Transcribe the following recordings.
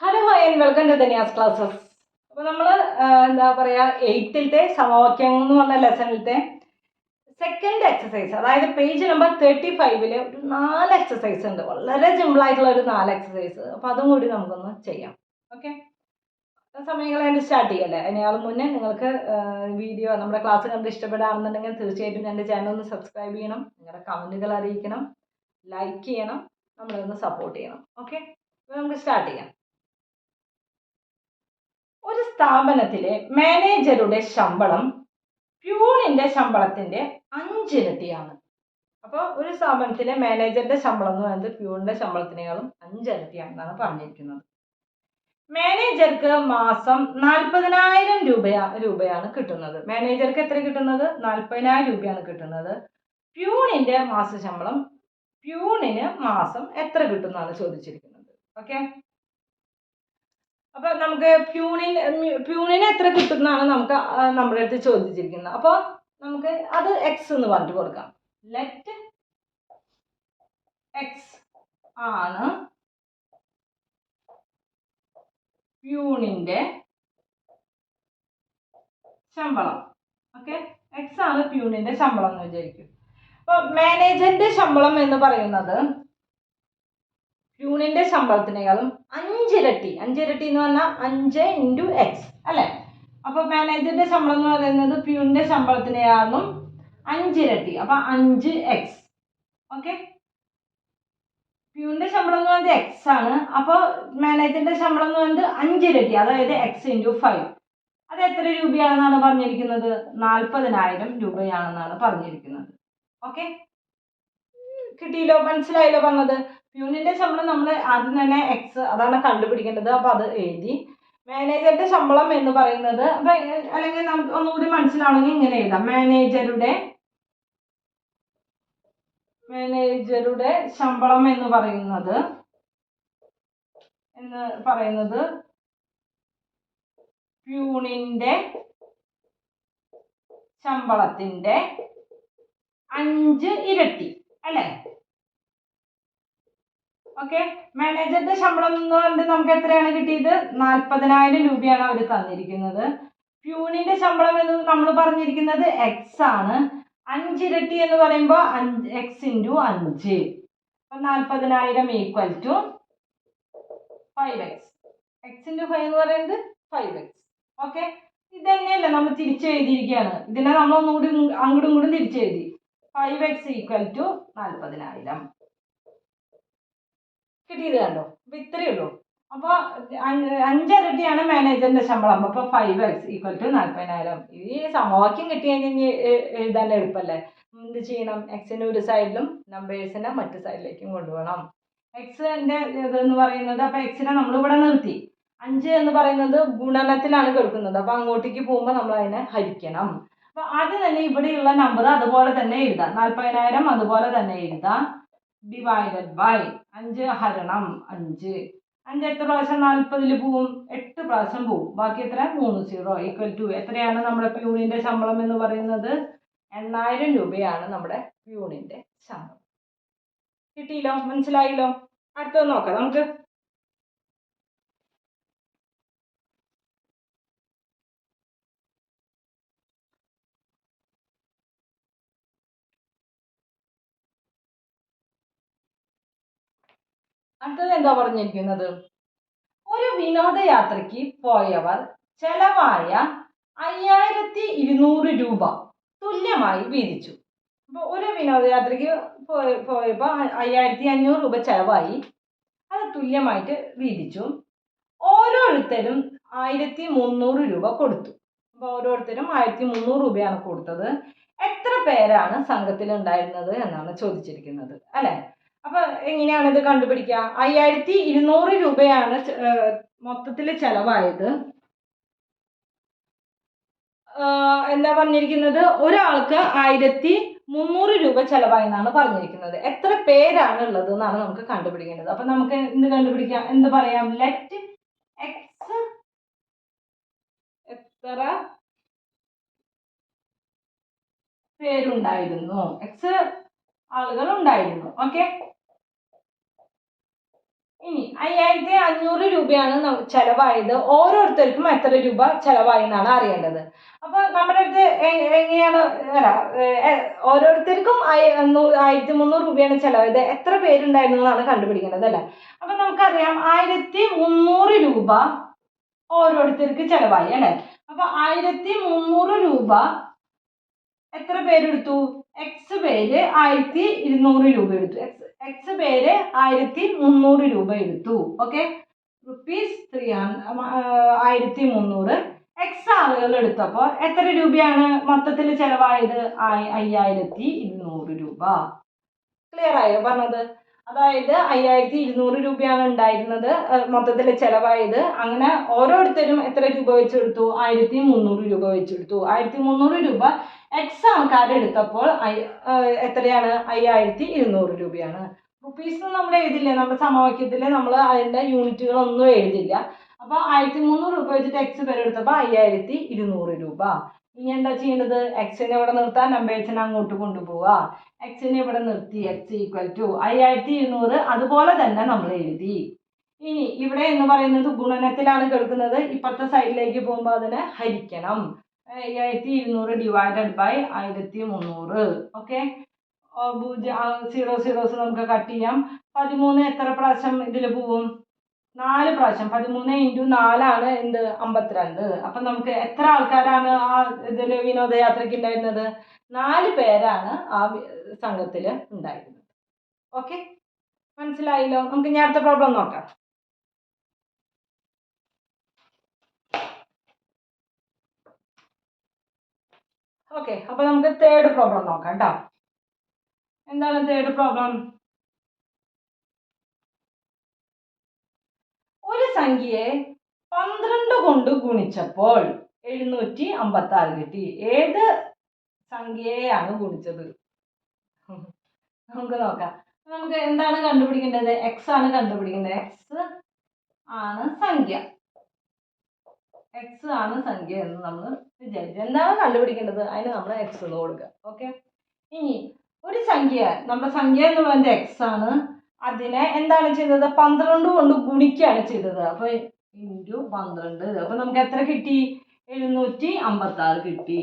Hello hi and welcome to Dhanya's classes. അപ്പോൾ നമ്മൾ എന്താ പറയുക, 8th സമവാക്യം എന്ന് പറഞ്ഞ ലെസണിലത്തെ സെക്കൻഡ് എക്സസൈസ്, അതായത് പേജ് നമ്പർ 35 ഒരു 4 എക്സസൈസ് ഉണ്ട്. വളരെ സിമ്പിളായിട്ടുള്ള ഒരു 4 എക്സസൈസ്. അപ്പോൾ അതും കൂടി നമുക്കൊന്ന് ചെയ്യാം. ഓക്കെ, സമയങ്ങളായിട്ട് സ്റ്റാർട്ട് ചെയ്യല്ലേ. അതിനേക്കാൾ മുന്നേ നിങ്ങൾക്ക് വീഡിയോ നമ്മുടെ ക്ലാസ് കണ്ട് ഇഷ്ടപ്പെടുകയാണെന്നുണ്ടെങ്കിൽ തീർച്ചയായിട്ടും എൻ്റെ ചാനൽ ഒന്ന് സബ്സ്ക്രൈബ് ചെയ്യണം, നിങ്ങളുടെ കമൻറ്റുകൾ അറിയിക്കണം, ലൈക്ക് ചെയ്യണം, നമ്മളൊന്ന് സപ്പോർട്ട് ചെയ്യണം. ഓക്കെ, അപ്പോൾ നമുക്ക് സ്റ്റാർട്ട് ചെയ്യാം. ഒരു സ്ഥാപനത്തിലെ മാനേജറുടെ ശമ്പളം പ്യൂണിന്റെ ശമ്പളത്തിന്റെ 5 ഇരട്ടിയാണ്. അപ്പോൾ ഒരു സ്ഥാപനത്തിലെ മാനേജറുടെ ശമ്പളം എന്ന് പറയുന്നത് പ്യൂണിന്റെ ശമ്പളത്തിനേക്കാളും 5 ഇരട്ടിയാണെന്നാണ് പറഞ്ഞിരിക്കുന്നത്. മാനേജർക്ക് മാസം 40,000 രൂപയാണ് കിട്ടുന്നത്. മാനേജർക്ക് എത്ര കിട്ടുന്നത്? 40,000 രൂപയാണ് കിട്ടുന്നത്. പ്യൂണിന്റെ മാസ ശമ്പളം പ്യൂണിന് മാസം എത്ര കിട്ടുന്നതാണ് ചോദിച്ചിരിക്കുന്നത്. ഓക്കെ, അപ്പൊ നമുക്ക് പ്യൂണിന് എത്ര കിട്ടുന്നതാണ് നമുക്ക് നമ്മുടെ അടുത്ത് ചോദിച്ചിരിക്കുന്നത്. അപ്പോൾ നമുക്ക് അത് എക്സ് എന്ന് പറഞ്ഞിട്ട് കൊടുക്കാം. ലെറ്റ് എക്സ് ആണ് പ്യൂണിന്റെ ശമ്പളം. ഓക്കെ, എക്സ് ആണ് പ്യൂണിന്റെ ശമ്പളം എന്ന് വിചാരിക്കും. അപ്പൊ മാനേജറിന്റെ ശമ്പളം എന്ന് പറയുന്നത് പ്യൂണിന്റെ ശമ്പളത്തിനേക്കാളും 5 ഇരട്ടി. 5 ഇരട്ടി എന്ന് പറഞ്ഞാൽ 5 × x അല്ലെ. അപ്പൊ മാനേജറിന്റെ ശമ്പളം എന്ന് പറയുന്നത് പ്യൂണിന്റെ ശമ്പളത്തിനേക്കാളും 5 ഇരട്ടി. അപ്പൊ 5x. ഓക്കെ, പ്യൂണിന്റെ ശമ്പളം എന്ന് പറയുന്നത് x ആണ്. അപ്പൊ മാനേജറിന്റെ ശമ്പളം എന്ന് പറയുന്നത് 5 ഇരട്ടി, അതായത് x × 5. അത് എത്ര രൂപയാണെന്നാണ് പറഞ്ഞിരിക്കുന്നത്? 40,000 രൂപയാണെന്നാണ് പറഞ്ഞിരിക്കുന്നത്. ഓക്കെ, കിട്ടിയല്ലോ, മനസ്സിലായല്ലോ പറഞ്ഞത്. പ്യൂണിന്റെ ശമ്പളം നമ്മൾ ആദ്യം തന്നെ എക്സ് അതാണ് കണ്ടുപിടിക്കേണ്ടത്. അപ്പൊ അത് എഴുതി. മാനേജറുടെ ശമ്പളം എന്ന് പറയുന്നത് അല്ലെങ്കിൽ നമുക്ക് ഒന്നുകൂടി മനസ്സിലാവണമെങ്കിൽ ഇങ്ങനെ എഴുതാം. മാനേജറുടെ ശമ്പളം എന്ന് പറയുന്നത് പ്യൂണിന്റെ ശമ്പളത്തിന്റെ 5 ഇരട്ടി അല്ലെ. ഓക്കെ, മാനേജറുടെ ശമ്പളം എന്ന് പറഞ്ഞിട്ട് നമുക്ക് എത്രയാണ് കിട്ടിയത്? 40,000 രൂപയാണ് അവർ തന്നിരിക്കുന്നത്. പ്യൂണിന്റെ ശമ്പളം എന്ന് നമ്മൾ പറഞ്ഞിരിക്കുന്നത് എക്സ് ആണ്. 5 ഇരട്ടി എന്ന് പറയുമ്പോൾ x × 5. അപ്പൊ 40,000 = 5x. x × 5 എന്ന് പറയുന്നത് 5x. ഓക്കെ, ഇത് തന്നെയല്ലേ നമ്മൾ തിരിച്ചെഴുതിയിരിക്കുകയാണ്. ഇതിനെ നമ്മൾ ഒന്നുകൂടി അങ്ങോട്ടും ഇങ്ങോട്ടും തിരിച്ചെഴുതി. 5x = 40,000. കിട്ടിയത് കണ്ടോ? അപ്പൊ ഇത്രയേ ഉള്ളൂ. അപ്പൊ 5 ഇരട്ടിയാണ് മാനേജറിന്റെ ശമ്പളം. അപ്പൊ 5x = 40,000. ഈ സമവാക്യം കിട്ടി കഴിഞ്ഞാൽ എഴുതാൻ എളുപ്പല്ലേ. എന്ത് ചെയ്യണം? എക്സിന്റെ ഒരു സൈഡിലും നമ്പേഴ്സിനെ മറ്റു സൈഡിലേക്കും കൊണ്ടുപോകണം. എക്സിന്റെ ഇതെന്ന് പറയുന്നത്, അപ്പൊ എക്സിനെ നമ്മൾ ഇവിടെ നിർത്തി. 5 എന്ന് പറയുന്നത് ഗുണനത്തിലാണ് കൊടുക്കുന്നത്. അപ്പൊ അങ്ങോട്ടേക്ക് പോകുമ്പോൾ നമ്മൾ അതിനെ ഹരിക്കണം. അപ്പൊ ആദ്യം തന്നെ ഇവിടെയുള്ള നമ്പർ അതുപോലെ തന്നെ എഴുതാം. 40,000 അതുപോലെ തന്നെ എഴുതാം. Divided by 5 × 5. 5 എത്ര പ്രാവശ്യം 40ൽ പോവും? 8 പ്രാവശ്യം പോവും. ബാക്കി എത്ര? 3 0 = എത്രയാണ് നമ്മുടെ പ്യൂണിന്റെ ശമ്പളം എന്ന് പറയുന്നത്? 8,000 രൂപയാണ് നമ്മുടെ പ്യൂണിന്റെ ശമ്പളം. കിട്ടിയില്ലോ, മനസ്സിലായില്ലോ? അടുത്തത് നോക്കാം നമുക്ക്. അടുത്തത് എന്താ പറഞ്ഞിരിക്കുന്നത്? ഒരു വിനോദയാത്രയ്ക്ക് പോയവർ ചെലവായ 5,200 രൂപ തുല്യമായി വീതിച്ചു. അപ്പോൾ ഒരു വിനോദയാത്രയ്ക്ക് പോയപ്പോൾ 5,500 രൂപ ചെലവായി. അത് തുല്യമായിട്ട് വീതിച്ചു. ഓരോരുത്തരും 1,300 രൂപ കൊടുത്തു. അപ്പോൾ ഓരോരുത്തരും 1,300 രൂപയാണ് കൊടുത്തത്. എത്ര പേരാണ് സംഘത്തിൽ ഉണ്ടായിരുന്നത് എന്നാണ് ചോദിച്ചിരിക്കുന്നത് അല്ലെ. അപ്പൊ എങ്ങനെയാണ് ഇത് കണ്ടുപിടിക്കുക? 5,200 രൂപയാണ് മൊത്തത്തിൽ ചെലവായത്. എന്താ പറഞ്ഞിരിക്കുന്നത്? ഒരാൾക്ക് 1,300 രൂപ ചെലവായി എന്നാണ് പറഞ്ഞിരിക്കുന്നത്. എത്ര പേരാണ് ഉള്ളത് എന്നാണ് നമുക്ക് കണ്ടുപിടിക്കേണ്ടത്. അപ്പൊ നമുക്ക് എന്ത് കണ്ടുപിടിക്കാം? എന്ത് പറയാം? ലെറ്റ് എക്സ് എത്ര പേരുണ്ടായിരുന്നു? എക്സ് ആളുകൾ ഉണ്ടായിരുന്നു. ഓക്കെ, ഇനി 5500 രൂപയാണ് ചെലവായത്. ഓരോരുത്തർക്കും എത്ര രൂപ ചെലവായി എന്നാണ് അറിയേണ്ടത്. അപ്പൊ നമ്മുടെ അടുത്ത് എങ്ങനെയാണ് അല്ല ഓരോരുത്തർക്കും 1300 രൂപയാണ് ചെലവായത്. എത്ര പേരുണ്ടായിരുന്നു എന്നാണ് കണ്ടുപിടിക്കേണ്ടത് അല്ലെ. അപ്പൊ നമുക്കറിയാം 1300 രൂപ ഓരോരുത്തർക്ക് ചെലവായി അല്ലെ. അപ്പൊ 1300 രൂപ എത്ര പേരെടുത്തു? എക്സ് പേര് 1200 രൂപ എടുത്തു. എക്സ് പേര് 1300 രൂപ എടുത്തു. ഓക്കെ, റുപ്പീസ് 1300 എക്സ് ആളുകൾ എടുത്തപ്പോൾ എത്ര രൂപയാണ് മൊത്തത്തിൽ ചെലവായത്? 5200 രൂപ. ക്ലിയർ ആയോ പറഞ്ഞത്? അതായത് 5200 രൂപയാണ് ഉണ്ടായിരുന്നത് മൊത്തത്തിൽ ചെലവായത്. അങ്ങനെ ഓരോരുത്തരും എത്ര രൂപ വെച്ചെടുത്തു? 1300 രൂപ വെച്ചെടുത്തു. 1300 രൂപ എക്സ് ആൾക്കാരെടുത്തപ്പോൾ എത്രയാണ്? 5200 രൂപയാണ്. റുപ്പീസ് നമ്മൾ എഴുതില്ല, നമ്മുടെ സമവാക്യത്തിൽ നമ്മൾ അതിൻ്റെ യൂണിറ്റുകളൊന്നും എഴുതില്ല. അപ്പോൾ 1300 രൂപ വെച്ചിട്ട് എക്സ് പേരെടുത്തപ്പോൾ 5200 രൂപ. ഇനി എന്താ ചെയ്യേണ്ടത്? എക്സിനെ ഇവിടെ നിർത്താൻ, നമ്പേഴ്സിനെ അങ്ങോട്ട് കൊണ്ടുപോവുക. എക്സിനെ ഇവിടെ നിർത്തി. എക്സ് ഈക്വൽ ടു 5200 അതുപോലെ തന്നെ നമ്മൾ എഴുതി. ഇനി ഇവിടെ എന്ന് പറയുന്നത് ഗുണനത്തിലാണ് കിടക്കുന്നത്. ഇപ്പുറത്തെ സൈഡിലേക്ക് പോകുമ്പോൾ അതിനെ ഹരിക്കണം. 5200 ഡിവൈഡഡ് ബൈ 1300. ഓക്കെ, സീറോസ് നമുക്ക് കട്ട് ചെയ്യാം. 13 എത്ര പ്രാവശ്യം ഇതിൽ പോവും? 4 പ്രാവശ്യം. 13 × 4 എന്ത്? 52. അപ്പൊ നമുക്ക് എത്ര ആൾക്കാരാണ് ആ ഇതിൽ വിനോദയാത്രയ്ക്ക് ഉണ്ടായിരുന്നത്? 4 പേരാണ് ആ സംഘത്തിൽ ഉണ്ടായിരുന്നത്. ഓക്കെ, മനസ്സിലായല്ലോ? നമുക്ക് ഇനി അടുത്ത പ്രോബ്ലം നോക്കാം. ഓക്കെ, അപ്പൊ നമുക്ക് തേർഡ് പ്രോബ്ലം നോക്കാം കേട്ടോ. എന്താണ് തേർഡ് പ്രോബ്ലം? ഒരു സംഖ്യയെ 12 കൊണ്ട് ഗുണിച്ചപ്പോൾ 756 കിട്ടി. ഏത് സംഖ്യയെയാണ് ഗുണിച്ചത്? നമുക്ക് നോക്കാം. നമുക്ക് എന്താണ് കണ്ടുപിടിക്കേണ്ടത്? എക്സ് ആണ് കണ്ടുപിടിക്കേണ്ടത്. എക്സ് ആണ് സംഖ്യ. എക്സ് ആണ് സംഖ്യ എന്ന് നമ്മൾ വിചാരിച്ചു. എന്താണ് കണ്ടുപിടിക്കേണ്ടത്? അതിന് നമ്മൾ എക്സ് എന്ന് കൊടുക്കുക. ഓക്കെ, ഇനി ഒരു സംഖ്യ, നമ്മുടെ സംഖ്യ എന്ന് പറയുന്നത് എക്സ് ആണ്. അതിനെ എന്താണ് ചെയ്തത്? 12 കൊണ്ട് ഗുണിക്കുകയാണ് ചെയ്തത്. അപ്പൊ ഇൻറ്റു 12. അപ്പൊ നമുക്ക് എത്ര കിട്ടി? 756 കിട്ടി.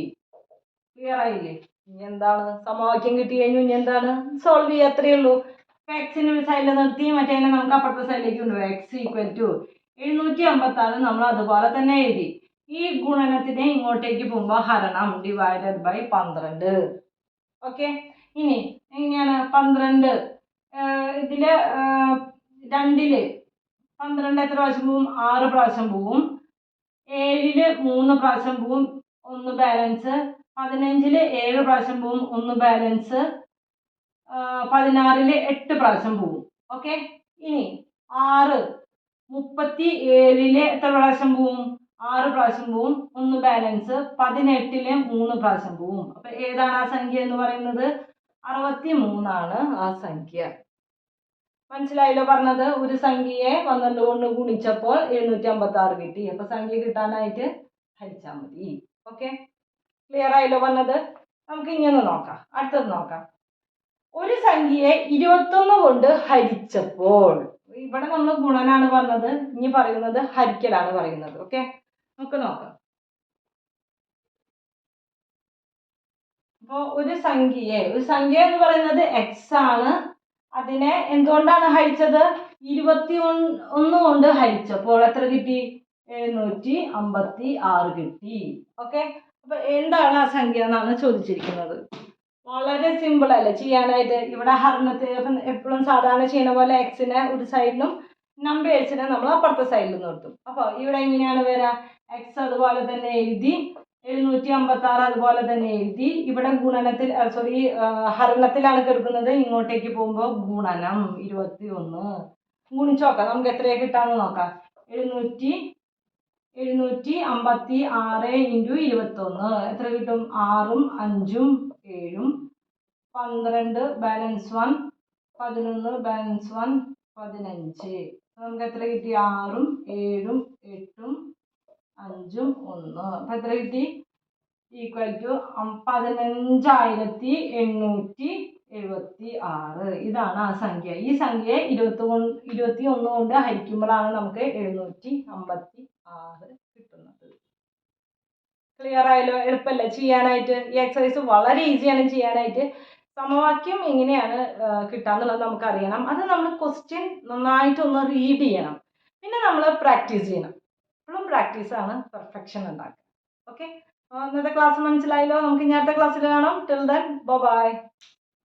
ക്ലിയർ ആയില്ലേ? ഇനി എന്താണ്? സമവാക്യം കിട്ടി കഴിഞ്ഞു. ഇനി എന്താണ്? സോൾവ് ചെയ്യുക, അത്രയേ ഉള്ളൂ. അപ്പൊ എക്സിന് ഒരു സൈഡിൽ നിർത്തി, മറ്റേ നമുക്ക് അപ്പുറത്തെ സൈഡിലേക്ക് കൊണ്ടുപോയി. എക്സ് ഈക്വൽ ടു 756 നമ്മൾ അതുപോലെ തന്നെ എഴുതി. ഈ ഗുണനത്തിനെ ഇങ്ങോട്ടേക്ക് പോകുമ്പോൾ ഹരണം, ഡിവൈഡഡ് ബൈ 12. ഓക്കെ, ഇനി എങ്ങനെയാണ്? 12 ഇതില് 2ല് 12 എത്ര പ്രാവശ്യം പോവും? 6 പ്രാവശ്യം പോവും. 7ല് 3 പ്രാവശ്യം പോവും, 1 ബാലൻസ്. 15ല് 7 പ്രാവശ്യം പോവും, 1 ബാലൻസ്. 16ല് 8 പ്രാവശ്യം പോവും. ഓക്കെ, ഇനി 37ല് എത്ര പ്രാവശ്യം പോവും? 6 പ്രാവശ്യം പോവും, 1 ബാലൻസ്. 18ല് 3 പ്രാവശ്യം പോവും. അപ്പൊ ഏതാണ് ആ സംഖ്യ എന്ന് പറയുന്നത്? 63 ആണ് ആ സംഖ്യ. മനസ്സിലായല്ലോ പറഞ്ഞത്? ഒരു സംഖ്യയെ 12 കൊണ്ട് ഗുണിച്ചപ്പോൾ 756 കിട്ടി. അപ്പൊ സംഖ്യ കിട്ടാനായിട്ട് ഹരിച്ചാൽ മതി. ഓക്കെ, ക്ലിയർ ആയല്ലോ പറഞ്ഞത്? നമുക്ക് ഇങ്ങനെ നോക്കാം. അടുത്തത് നോക്കാം. ഒരു സംഖ്യയെ 21 കൊണ്ട് ഹരിച്ചപ്പോൾ, ഇവിടെ നമ്മൾ ഗുണനാണ് പറഞ്ഞത്, ഇനി പറയുന്നത് ഹരിക്കലാണ് പറയുന്നത്. ഓക്കെ, നമുക്ക് നോക്കാം. അപ്പോൾ ഒരു സംഖ്യ എന്ന് പറയുന്നത് എക്സ് ആണ്. അതിനെ എന്തുകൊണ്ടാണ് ഹരിച്ചത്? 21 കൊണ്ട് ഹരിച്ചപ്പോൾ എത്ര കിട്ടി? 756 കിട്ടി. ഓക്കെ, അപ്പൊ എന്താണ് ആ സംഖ്യ എന്നാണ് ചോദിച്ചിരിക്കുന്നത്. വളരെ സിമ്പിൾ അല്ലേ ചെയ്യാനായിട്ട്? ഇവിടെ ഹരണത്തിൽ എപ്പോഴും സാധാരണ ചെയ്യുന്ന പോലെ എക്സിനെ ഒരു സൈഡിലും നമ്പേഴ്സിനെ നമ്മൾ അപ്പുറത്തെ സൈഡിൽ നിർത്തും. അപ്പോൾ ഇവിടെ എങ്ങനെയാണ് വരിക? എക്സ് അതുപോലെ തന്നെ എഴുതി, 756 അതുപോലെ തന്നെ എഴുതി. ഇവിടെ ഗുണനത്തിൽ ഹരണത്തിലാണ് കിടക്കുന്നത്. ഇങ്ങോട്ടേക്ക് പോകുമ്പോൾ ഗുണനം 21 ഗുണിച്ച് നോക്കാം. നമുക്ക് എത്രയാ കിട്ടാന്ന് നോക്കാം. 756 ഇൻറ്റു 21 എത്ര കിട്ടും? 6ഉം 5ഉം 7ഉം 12 ബാലൻസ് 1 11 ബാലൻസ് 1 15. നമുക്ക് എത്ര കിട്ടി? 6ഉം 7ഉം 8ഉം 5ഉം 1. അപ്പൊ എത്ര കിട്ടി? Equal to 15,870 76. ഇതാണ് ആ സംഖ്യ. ഈ സംഖ്യയെ 21 കൊണ്ട് ഹരിക്കുമ്പോഴാണ് നമുക്ക് 756 കിട്ടുന്നത്. ക്ലിയർ ആയല്ലോ? എളുപ്പമല്ലേ ചെയ്യാനായിട്ട്? ഈ എക്സസൈസ് വളരെ ഈസിയാണ് ചെയ്യാനായിട്ട്. സമവാക്യം എങ്ങനെയാണ് കിട്ടാന്നുള്ളത് നമുക്കറിയണം. അത് നമ്മൾ ക്വസ്റ്റ്യൻ നന്നായിട്ടൊന്ന് റീഡ് ചെയ്യണം. പിന്നെ നമ്മൾ പ്രാക്ടീസ് ചെയ്യണം. എപ്പോഴും പ്രാക്ടീസാണ് പെർഫെക്ഷൻ ഉണ്ടാക്കുക. ഓക്കെ, ഇന്നത്തെ ക്ലാസ് മനസ്സിലായല്ലോ? നമുക്ക് ഇനി അടുത്ത ക്ലാസ്സിൽ കാണാം. Till then bye.